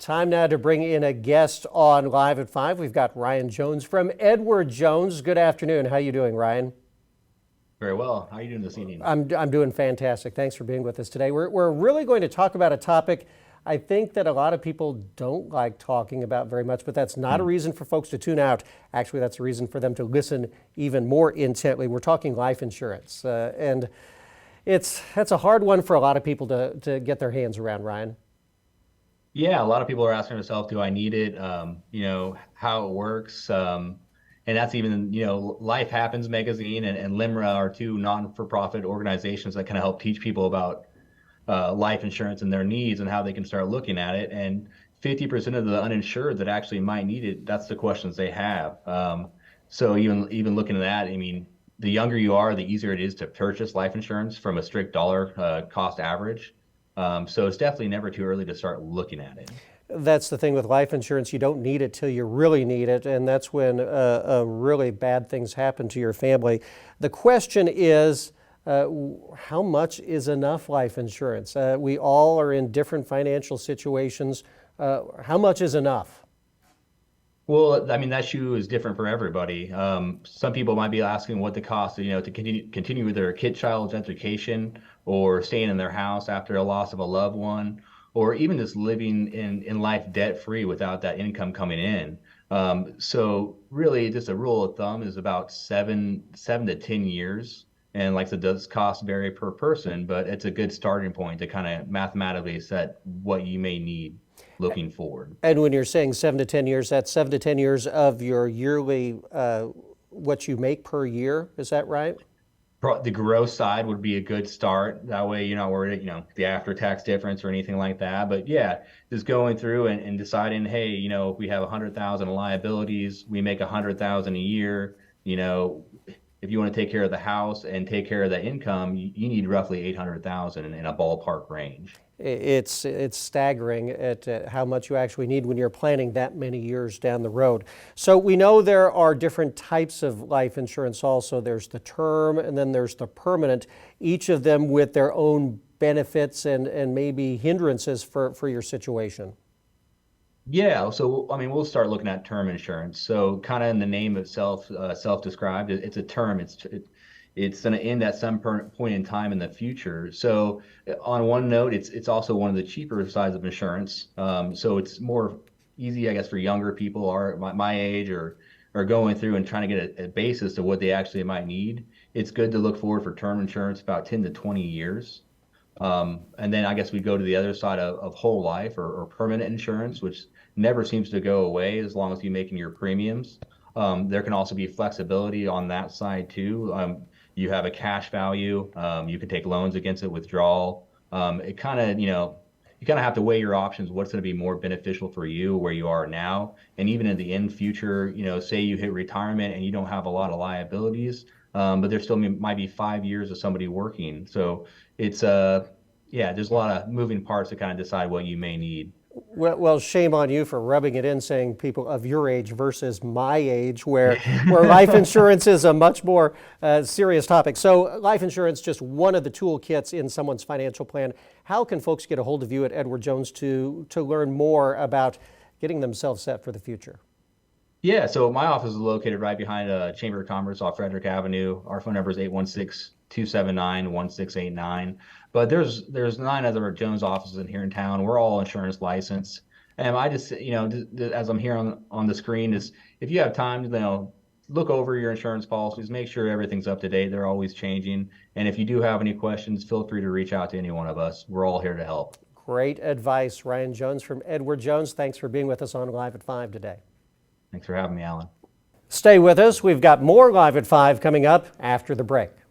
Time now to bring in a guest on Live at 5. We've got Ryan Jones from Edward Jones. Good afternoon. How are you doing, Ryan? Very well. How are you doing this evening? I'm doing fantastic. Thanks for being with us today. We're really going to talk about a topic I think that a lot of people don't like talking about very much, but that's not a reason for folks to tune out. Actually, that's a reason for them to listen even more intently. We're talking life insurance, and that's a hard one for a lot of people to get their hands around, Ryan. Yeah, a lot of people are asking themselves, do I need it? How it works. And that's even, Life Happens magazine and LIMRA are two non-for-profit organizations that kind of help teach people about life insurance and their needs and how they can start looking at it. And 50% of the uninsured that actually might need it, that's the questions they have. So even looking at that, I mean, the younger you are, the easier it is to purchase life insurance from a strict dollar cost average. So it's definitely never too early to start looking at it. That's the thing with life insurance. You don't need it till you really need it, and that's when really bad things happen to your family. The question is, how much is enough life insurance? We all are in different financial situations. How much is enough? Well, I mean, that shoe is different for everybody. Some people might be asking what the cost, to continue with their child's education or staying in their house after a loss of a loved one, or even just living in life debt free without that income coming in. So really, just a rule of thumb is about seven to 10 years. And like I said, does cost vary per person, but it's a good starting point to kind of mathematically set what you may need looking forward. And when you're saying 7 to 10 years, that's 7 to 10 years of your yearly, what you make per year. Is that right? The gross side would be a good start. That way you're not worried, the after-tax difference or anything like that. But yeah, just going through and deciding, hey, if we have 100,000 liabilities, we make 100,000 a year, if you want to take care of the house and take care of the income, you need roughly 800,000 in a ballpark range. It's staggering at how much you actually need when you're planning that many years down the road. So we know there are different types of life insurance also. There's the term and then there's the permanent, each of them with their own benefits and maybe hindrances for your situation. Yeah, so I mean, we'll start looking at term insurance. So kind of in the name itself, self-described, it's a term. It's going to end at some point in time in the future. So on one note, it's also one of the cheaper sides of insurance. So it's more easy, I guess, for younger people or my age or going through and trying to get a basis to what they actually might need. It's good to look forward for term insurance about 10 to 20 years. And then I guess we go to the other side of whole life or permanent insurance, which never seems to go away as long as you're making your premiums. There can also be flexibility on that side too. You have a cash value. You can take loans against it, withdrawal. It kind of, you kind of have to weigh your options. What's going to be more beneficial for you where you are now, and even in the end future. Say you hit retirement and you don't have a lot of liabilities, but there still might be 5 years of somebody working. So it's there's a lot of moving parts to kind of decide what you may need. Well, shame on you for rubbing it in, saying people of your age versus my age, where life insurance is a much more serious topic. So life insurance, just one of the toolkits in someone's financial plan. How can folks get a hold of you at Edward Jones to learn more about getting themselves set for the future? Yeah, so my office is located right behind Chamber of Commerce off Frederick Avenue. Our phone number is 816-279-1689. But there's 9 other Jones offices in here in town. We're all insurance licensed. And I just, as I'm here on the screen, is if you have time to, look over your insurance policies, make sure everything's up to date. They're always changing. And if you do have any questions, feel free to reach out to any one of us. We're all here to help. Great advice, Ryan Jones from Edward Jones. Thanks for being with us on Live at 5 today. Thanks for having me, Alan. Stay with us. We've got more Live at 5 coming up after the break.